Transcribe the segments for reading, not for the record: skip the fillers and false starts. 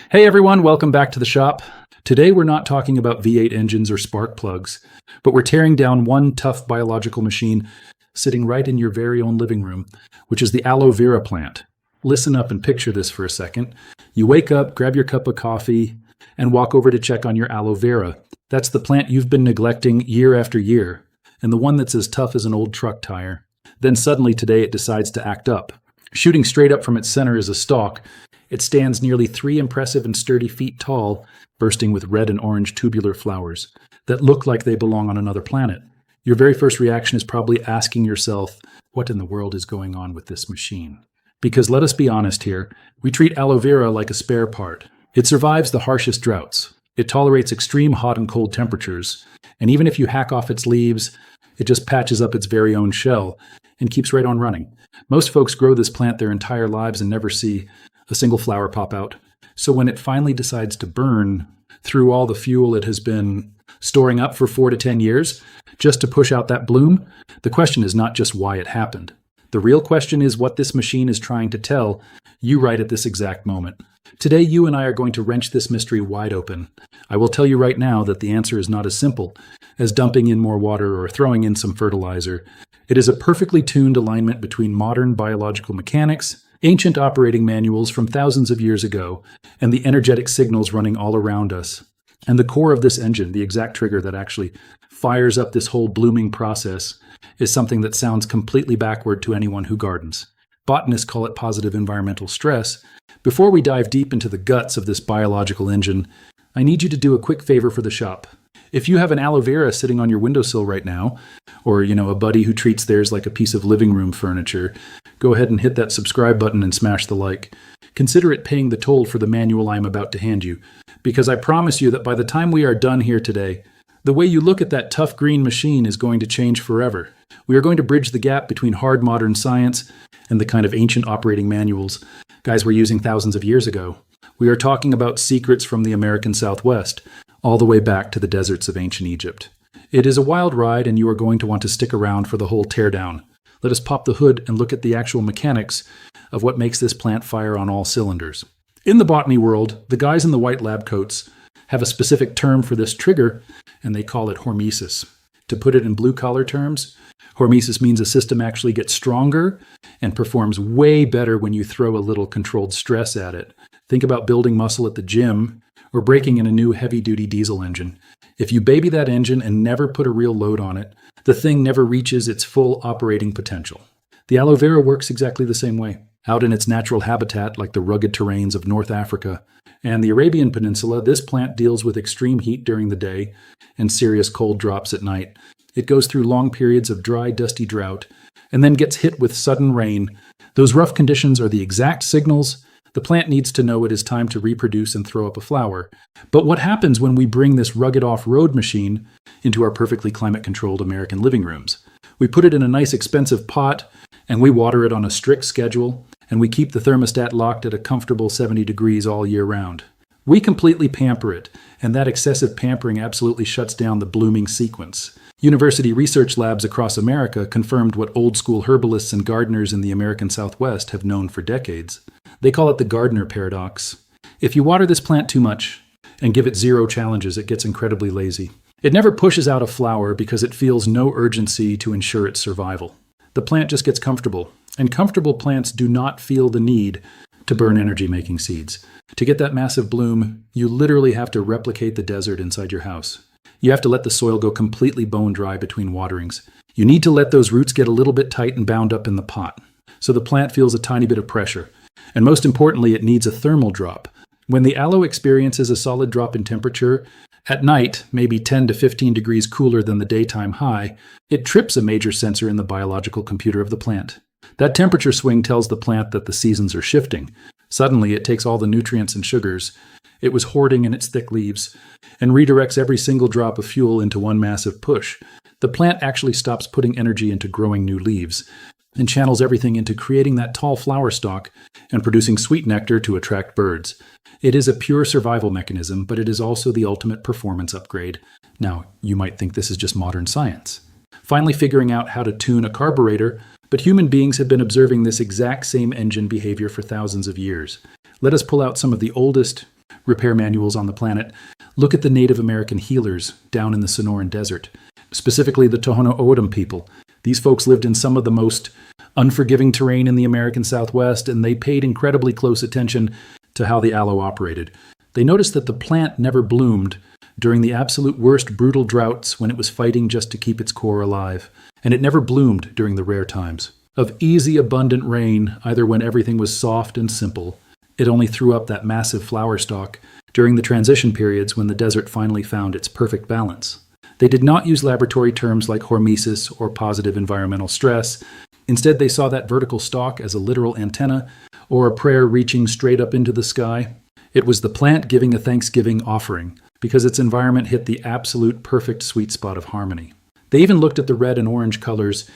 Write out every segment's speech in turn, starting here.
Hey everyone, welcome back to the shop. Today we're not talking about V8 engines or spark plugs, but we're tearing down one tough biological machine sitting right in your very own living room, which is the Aloe Vera plant. Listen up and picture this for a second. You wake up, grab your cup of coffee, and walk over to check on your aloe vera. That's the plant you've been neglecting year after year, and the one that's as tough as an old truck tire. Then suddenly today it decides to act up. Shooting straight up from its center is a stalk. It stands nearly 3 impressive and sturdy feet tall, bursting with red and orange tubular flowers that look like they belong on another planet. Your very first reaction is probably asking yourself, what in the world is going on with this machine? Because let us be honest here, we treat aloe vera like a spare part. It survives the harshest droughts. It tolerates extreme hot and cold temperatures, and even if you hack off its leaves, it just patches up its very own shell and keeps right on running. Most folks grow this plant their entire lives and never see a single flower pop out. So when it finally decides to burn through all the fuel it has been storing up for 4 to 10 years just to push out that bloom, the question is not just why it happened. The real question is what this machine is trying to tell you right at this exact moment. Today, you and I are going to wrench this mystery wide open. I will tell you right now that the answer is not as simple as dumping in more water or throwing in some fertilizer. It is a perfectly tuned alignment between modern biological mechanics, ancient operating manuals from thousands of years ago, and the energetic signals running all around us. And the core of this engine, the exact trigger that actually fires up this whole blooming process, is something that sounds completely backward to anyone who gardens. Botanists call it positive environmental stress. Before we dive deep into the guts of this biological engine, I need you to do a quick favor for the shop. If you have an aloe vera sitting on your windowsill right now, or a buddy who treats theirs like a piece of living room furniture, go ahead and hit that subscribe button and smash the like. Consider it paying the toll for the manual I'm about to hand you, because I promise you that by the time we are done here today, the way you look at that tough green machine is going to change forever. We are going to bridge the gap between hard modern science and the kind of ancient operating manuals guys were using thousands of years ago. We are talking about secrets from the American Southwest, all the way back to the deserts of ancient Egypt. It is a wild ride, and you are going to want to stick around for the whole teardown. Let us pop the hood and look at the actual mechanics of what makes this plant fire on all cylinders. In the botany world, the guys in the white lab coats have a specific term for this trigger, and they call it hormesis. To put it in blue-collar terms, hormesis means a system actually gets stronger and performs way better when you throw a little controlled stress at it. Think about building muscle at the gym or breaking in a new heavy-duty diesel engine. If you baby that engine and never put a real load on it, the thing never reaches its full operating potential. The aloe vera works exactly the same way. Out in its natural habitat, like the rugged terrains of North Africa and the Arabian Peninsula, this plant deals with extreme heat during the day and serious cold drops at night. It goes through long periods of dry, dusty drought and then gets hit with sudden rain. Those rough conditions are the exact signals the plant needs to know it is time to reproduce and throw up a flower. But what happens when we bring this rugged off-road machine into our perfectly climate-controlled American living rooms? We put it in a nice expensive pot, and we water it on a strict schedule, and we keep the thermostat locked at a comfortable 70 degrees all year round. We completely pamper it, and that excessive pampering absolutely shuts down the blooming sequence. University research labs across America confirmed what old-school herbalists and gardeners in the American Southwest have known for decades. They call it the gardener paradox. If you water this plant too much and give it zero challenges, it gets incredibly lazy. It never pushes out a flower because it feels no urgency to ensure its survival. The plant just gets comfortable, and comfortable plants do not feel the need to burn energy-making seeds. To get that massive bloom, you literally have to replicate the desert inside your house. You have to let the soil go completely bone dry between waterings. You need to let those roots get a little bit tight and bound up in the pot, so the plant feels a tiny bit of pressure. And most importantly, it needs a thermal drop. When the aloe experiences a solid drop in temperature, at night, maybe 10 to 15 degrees cooler than the daytime high, it trips a major sensor in the biological computer of the plant. That temperature swing tells the plant that the seasons are shifting. Suddenly, it takes all the nutrients and sugars it was hoarding in its thick leaves and redirects every single drop of fuel into one massive push. The plant actually stops putting energy into growing new leaves and channels everything into creating that tall flower stalk and producing sweet nectar to attract birds. It is a pure survival mechanism, but it is also the ultimate performance upgrade. Now, you might think this is just modern science. Finally figuring out how to tune a carburetor, but human beings have been observing this exact same engine behavior for thousands of years. Let us pull out some of the oldest repair manuals on the planet, look at the Native American healers down in the Sonoran Desert, specifically the Tohono O'odham people. These folks lived in some of the most unforgiving terrain in the American Southwest, and they paid incredibly close attention to how the aloe operated. They noticed that the plant never bloomed during the absolute worst brutal droughts when it was fighting just to keep its core alive, and it never bloomed during the rare times of easy, abundant rain, either when everything was soft and simple. It only threw up that massive flower stalk during the transition periods when the desert finally found its perfect balance. They did not use laboratory terms like hormesis or positive environmental stress. Instead, they saw that vertical stalk as a literal antenna or a prayer reaching straight up into the sky. It was the plant giving a Thanksgiving offering because its environment hit the absolute perfect sweet spot of harmony. They even looked at the red and orange colors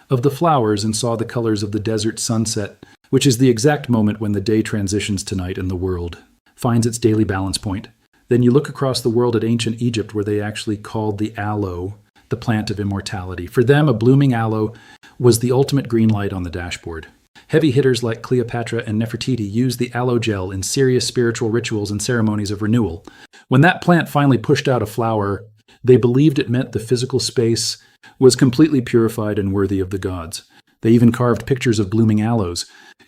of the flowers and saw the colors of the desert sunset, which is the exact moment when the day transitions to night and the world finds its daily balance point. Then you look across the world at ancient Egypt, where they actually called the aloe the plant of immortality. For them, a blooming aloe was the ultimate green light on the dashboard. Heavy hitters like Cleopatra and Nefertiti used the aloe gel in serious spiritual rituals and ceremonies of renewal. When that plant finally pushed out a flower, they believed it meant the physical space was completely purified and worthy of the gods. They even carved pictures of blooming aloes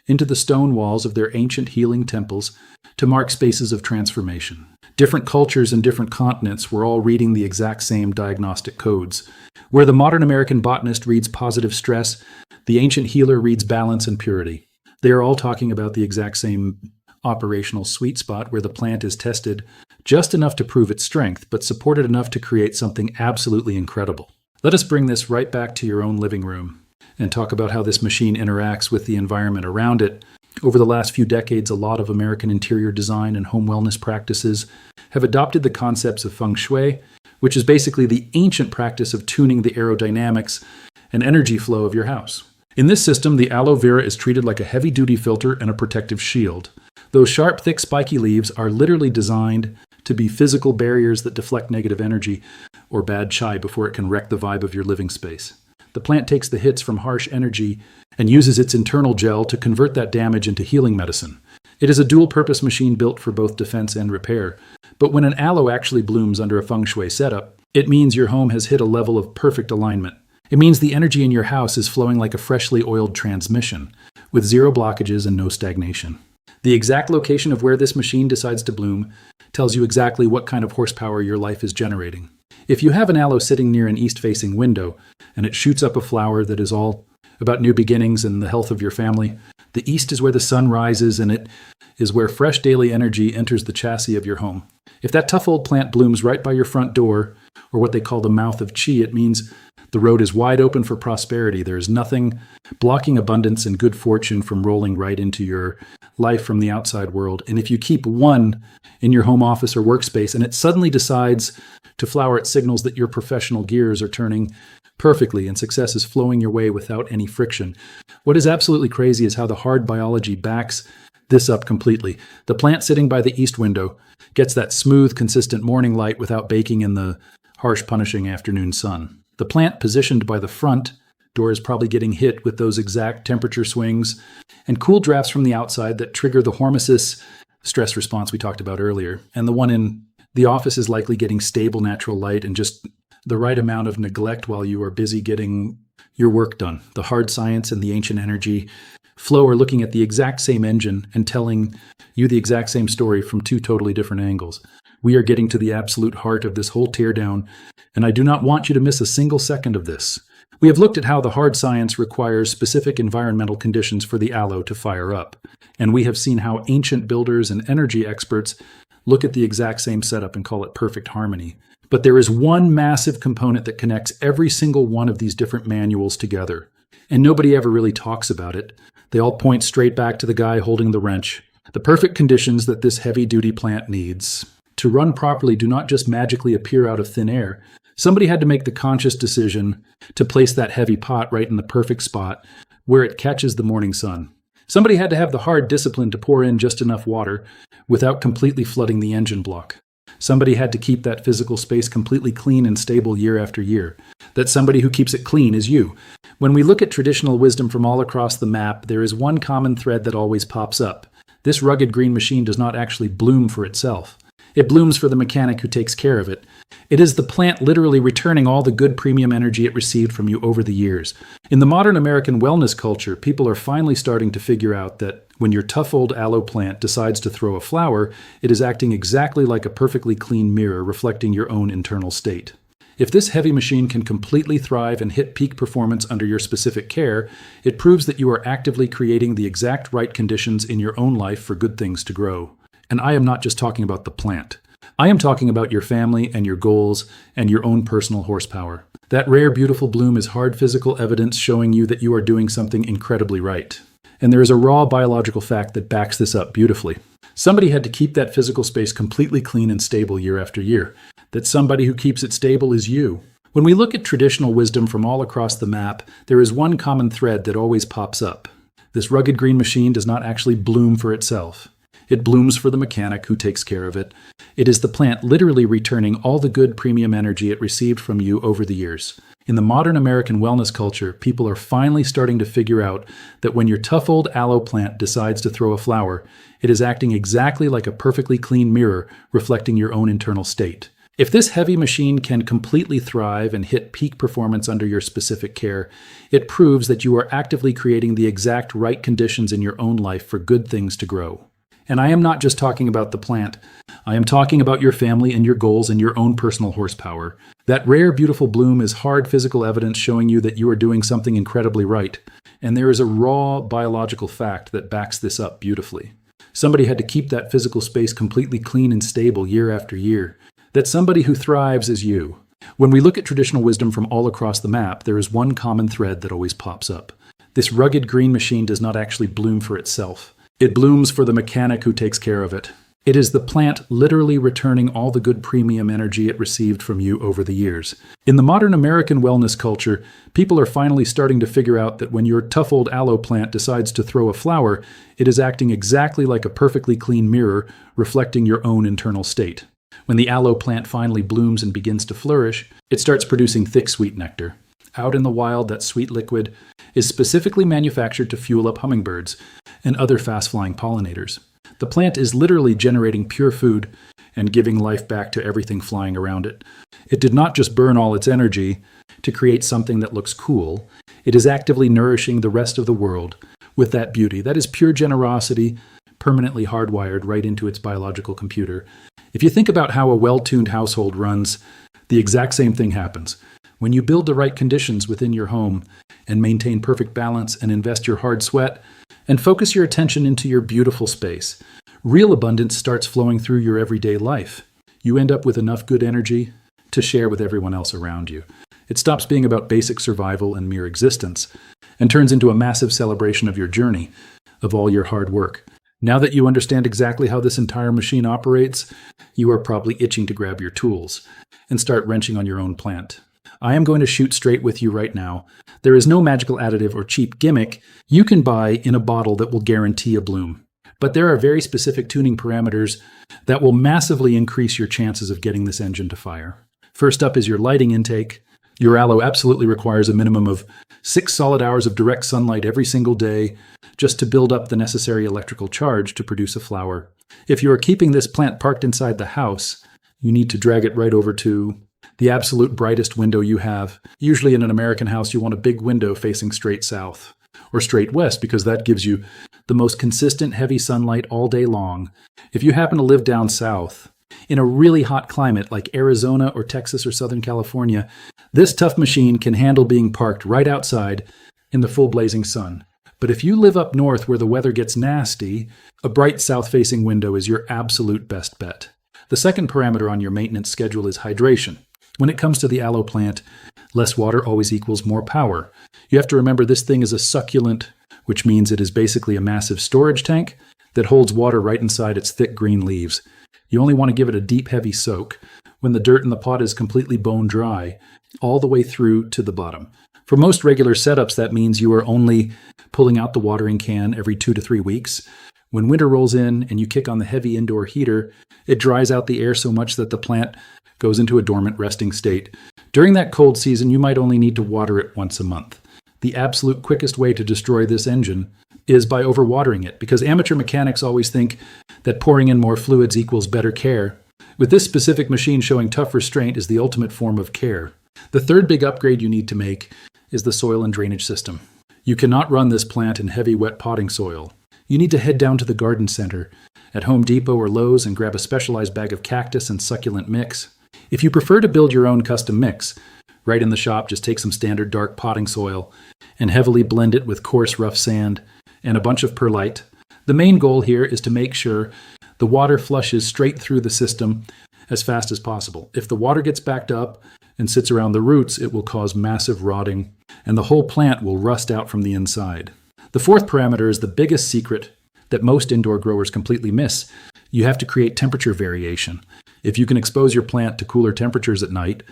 into the stone walls of their ancient healing temples to mark spaces of transformation. Different cultures and different continents were all reading the exact same diagnostic codes. Where the modern American botanist reads positive stress, the ancient healer reads balance and purity. They are all talking about the exact same operational sweet spot where the plant is tested just enough to prove its strength, but supported enough to create something absolutely incredible. Let us bring this right back to your own living room and talk about how this machine interacts with the environment around it. Over the last few decades, a lot of American interior design and home wellness practices have adopted the concepts of feng shui, which is basically the ancient practice of tuning the aerodynamics and energy flow of your house. In this system, the aloe vera is treated like a heavy-duty filter and a protective shield. Those sharp, thick, spiky leaves are literally designed to be physical barriers that deflect negative energy or bad chai before it can wreck the vibe of your living space. The plant takes the hits from harsh energy and uses its internal gel to convert that damage into healing medicine. It is a dual-purpose machine built for both defense and repair. But when an aloe actually blooms under a feng shui setup, it means your home has hit a level of perfect alignment. It means the energy in your house is flowing like a freshly oiled transmission, with zero blockages and no stagnation. The exact location of where this machine decides to bloom tells you exactly what kind of horsepower your life is generating. If you have an aloe sitting near an east-facing window, and it shoots up a flower that is all about new beginnings and the health of your family, the east is where the sun rises, and it is where fresh daily energy enters the chassis of your home. If that tough old plant blooms right by your front door, or what they call the mouth of chi, it means the road is wide open for prosperity. There is nothing blocking abundance and good fortune from rolling right into your life from the outside world. And if you keep one in your home office or workspace, and it suddenly decides to flower, it signals that your professional gears are turning perfectly and success is flowing your way without any friction. What is absolutely crazy is how the hard biology backs this up completely. The plant sitting by the east window gets that smooth, consistent morning light without baking in the harsh, punishing afternoon sun. The plant positioned by the front door is probably getting hit with those exact temperature swings and cool drafts from the outside that trigger the hormesis stress response we talked about earlier. And the one in the office is likely getting stable natural light and just the right amount of neglect while you are busy getting your work done. The hard science and the ancient energy flow are looking at the exact same engine and telling you the exact same story from two totally different angles. We are getting to the absolute heart of this whole teardown, and I do not want you to miss a single second of this. We have looked at how the hard science requires specific environmental conditions for the aloe to fire up, and we have seen how ancient builders and energy experts look at the exact same setup and call it perfect harmony. But there is one massive component that connects every single one of these different manuals together, and nobody ever really talks about it. They all point straight back to the guy holding the wrench. The perfect conditions that this heavy-duty plant needs to run properly do not just magically appear out of thin air. Somebody had to make the conscious decision to place that heavy pot right in the perfect spot where it catches the morning sun. Somebody had to have the hard discipline to pour in just enough water without completely flooding the engine block. Somebody had to keep that physical space completely clean and stable year after year. That somebody who keeps it clean is you. When we look at traditional wisdom from all across the map, there is one common thread that always pops up. This rugged green machine does not actually bloom for itself. It blooms for the mechanic who takes care of it. It is the plant literally returning all the good premium energy it received from you over the years. In the modern American wellness culture, people are finally starting to figure out that when your tough old aloe plant decides to throw a flower, it is acting exactly like a perfectly clean mirror reflecting your own internal state. If this heavy machine can completely thrive and hit peak performance under your specific care, it proves that you are actively creating the exact right conditions in your own life for good things to grow. And I am not just talking about the plant. I am talking about your family and your goals and your own personal horsepower. That rare, beautiful bloom is hard physical evidence showing you that you are doing something incredibly right. And there is a raw biological fact that backs this up beautifully. Somebody had to keep that physical space completely clean and stable year after year. That somebody who keeps it stable is you. When we look at traditional wisdom from all across the map, there is one common thread that always pops up. This rugged green machine does not actually bloom for itself. It blooms for the mechanic who takes care of it. It is the plant literally returning all the good premium energy it received from you over the years. In the modern American wellness culture, people are finally starting to figure out that when your tough old aloe plant decides to throw a flower, it is acting exactly like a perfectly clean mirror reflecting your own internal state. If this heavy machine can completely thrive and hit peak performance under your specific care, it proves that you are actively creating the exact right conditions in your own life for good things to grow. And I am not just talking about the plant. I am talking about your family and your goals and your own personal horsepower. That rare, beautiful bloom is hard physical evidence showing you that you are doing something incredibly right. And there is a raw biological fact that backs this up beautifully. Somebody had to keep that physical space completely clean and stable year after year. That somebody who thrives is you. When we look at traditional wisdom from all across the map, there is one common thread that always pops up. This rugged green machine does not actually bloom for itself. It blooms for the mechanic who takes care of it. It is the plant literally returning all the good premium energy it received from you over the years. In the modern American wellness culture, people are finally starting to figure out that when your tough old aloe plant decides to throw a flower, it is acting exactly like a perfectly clean mirror reflecting your own internal state. When the aloe plant finally blooms and begins to flourish, it starts producing thick, sweet nectar. Out in the wild, that sweet liquid is specifically manufactured to fuel up hummingbirds and other fast-flying pollinators. The plant is literally generating pure food and giving life back to everything flying around it. It did not just burn all its energy to create something that looks cool. It is actively nourishing the rest of the world with that beauty. That is pure generosity, permanently hardwired right into its biological computer. If you think about how a well-tuned household runs, the exact same thing happens. When you build the right conditions within your home and maintain perfect balance and invest your hard sweat and focus your attention into your beautiful space, real abundance starts flowing through your everyday life. You end up with enough good energy to share with everyone else around you. It stops being about basic survival and mere existence and turns into a massive celebration of your journey, of all your hard work. Now that you understand exactly how this entire machine operates, you are probably itching to grab your tools and start wrenching on your own plant. I am going to shoot straight with you right now. There is no magical additive or cheap gimmick you can buy in a bottle that will guarantee a bloom. But there are very specific tuning parameters that will massively increase your chances of getting this engine to fire. First up is your lighting intake. Your aloe absolutely requires a minimum of 6 solid hours of direct sunlight every single day just to build up the necessary electrical charge to produce a flower. If you are keeping this plant parked inside the house, you need to drag it right over to the absolute brightest window you have. Usually in an American house, you want a big window facing straight south or straight west because that gives you the most consistent heavy sunlight all day long. If you happen to live down south, in a really hot climate like Arizona or Texas or Southern California, this tough machine can handle being parked right outside in the full blazing sun. But if you live up north where the weather gets nasty, a bright south-facing window is your absolute best bet. The second parameter on your maintenance schedule is hydration. When it comes to the aloe plant, less water always equals more power. You have to remember this thing is a succulent, which means it is basically a massive storage tank that holds water right inside its thick green leaves. You only want to give it a deep, heavy soak when the dirt in the pot is completely bone dry, all the way through to the bottom. For most regular setups, that means you are only pulling out the watering can every 2 to 3 weeks. When winter rolls in and you kick on the heavy indoor heater, it dries out the air so much that the plant goes into a dormant resting state. During that cold season, you might only need to water it once a month. The absolute quickest way to destroy this engine is by overwatering it, because amateur mechanics always think that pouring in more fluids equals better care. With this specific machine showing tough restraint is the ultimate form of care. The third big upgrade you need to make is the soil and drainage system. You cannot run this plant in heavy, wet potting soil. You need to head down to the garden center at Home Depot or Lowe's and grab a specialized bag of cactus and succulent mix. If you prefer to build your own custom mix, right in the shop, just take some standard dark potting soil and heavily blend it with coarse, rough sand and a bunch of perlite. The main goal here is to make sure the water flushes straight through the system as fast as possible. If the water gets backed up and sits around the roots, it will cause massive rotting, and the whole plant will rust out from the inside. The fourth parameter is the biggest secret that most indoor growers completely miss. You have to create temperature variation. If you can expose your plant to cooler temperatures at night,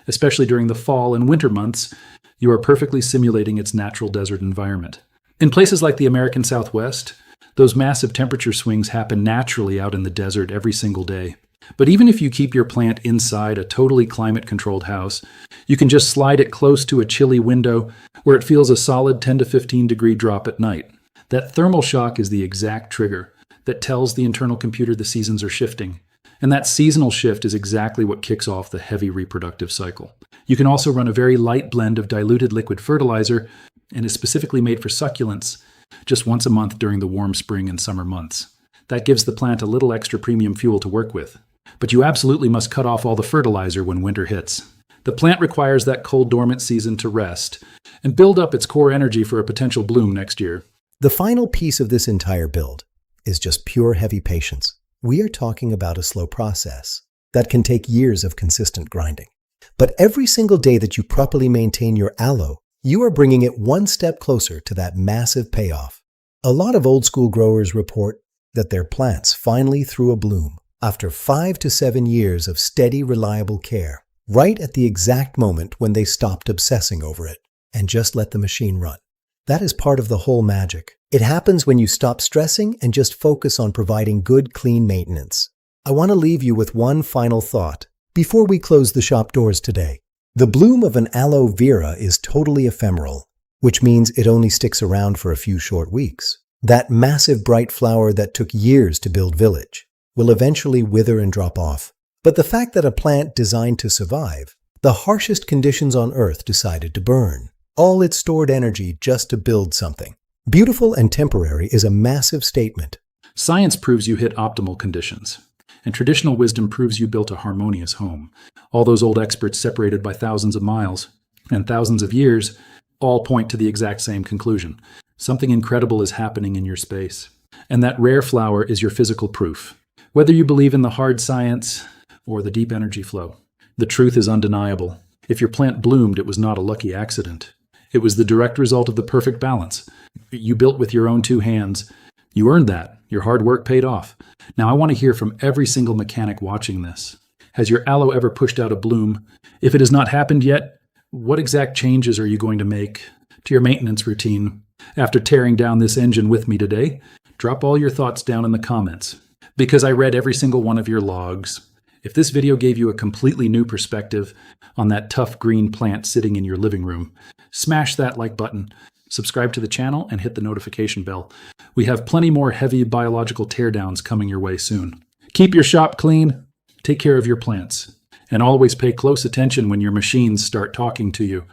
especially during the fall and winter months, you are perfectly simulating its natural desert environment. In places like the American Southwest, those massive temperature swings happen naturally out in the desert every single day. But even if you keep your plant inside a totally climate-controlled house, you can just slide it close to a chilly window where it feels a solid 10 to 15 degree drop at night. That thermal shock is the exact trigger that tells the internal computer the seasons are shifting. And that seasonal shift is exactly what kicks off the heavy reproductive cycle. You can also run a very light blend of diluted liquid fertilizer, and is specifically made for succulents, just once a month during the warm spring and summer months. That gives the plant a little extra premium fuel to work with. But you absolutely must cut off all the fertilizer when winter hits. The plant requires that cold dormant season to rest and build up its core energy for a potential bloom next year. The final piece of this entire build is just pure heavy patience. We are talking about a slow process that can take years of consistent grinding. But every single day that you properly maintain your aloe, you are bringing it one step closer to that massive payoff. A lot of old school growers report that their plants finally threw a bloom after 5 to 7 years of steady, reliable care, right at the exact moment when they stopped obsessing over it and just let the machine run. That is part of the whole magic. It happens when you stop stressing and just focus on providing good, clean maintenance. I want to leave you with one final thought before we close the shop doors today. The bloom of an aloe vera is totally ephemeral, which means it only sticks around for a few short weeks. That massive bright flower that took years to build village will eventually wither and drop off. But the fact that a plant designed to survive the harshest conditions on Earth decided to burn all its stored energy just to build something beautiful and temporary is a massive statement. Science proves you hit optimal conditions, and traditional wisdom proves you built a harmonious home. All those old experts separated by thousands of miles and thousands of years all point to the exact same conclusion. Something incredible is happening in your space, and that rare flower is your physical proof. Whether you believe in the hard science or the deep energy flow, the truth is undeniable. If your plant bloomed, it was not a lucky accident. It was the direct result of the perfect balance. You built with your own 2 hands. You earned that. Your hard work paid off. Now I want to hear from every single mechanic watching this. Has your aloe ever pushed out a bloom? If it has not happened yet, what exact changes are you going to make to your maintenance routine after tearing down this engine with me today? Drop all your thoughts down in the comments, because I read every single one of your logs. If this video gave you a completely new perspective on that tough green plant sitting in your living room, smash that like button, subscribe to the channel, and hit the notification bell. We have plenty more heavy biological teardowns coming your way soon. Keep your shop clean, take care of your plants, and always pay close attention when your machines start talking to you.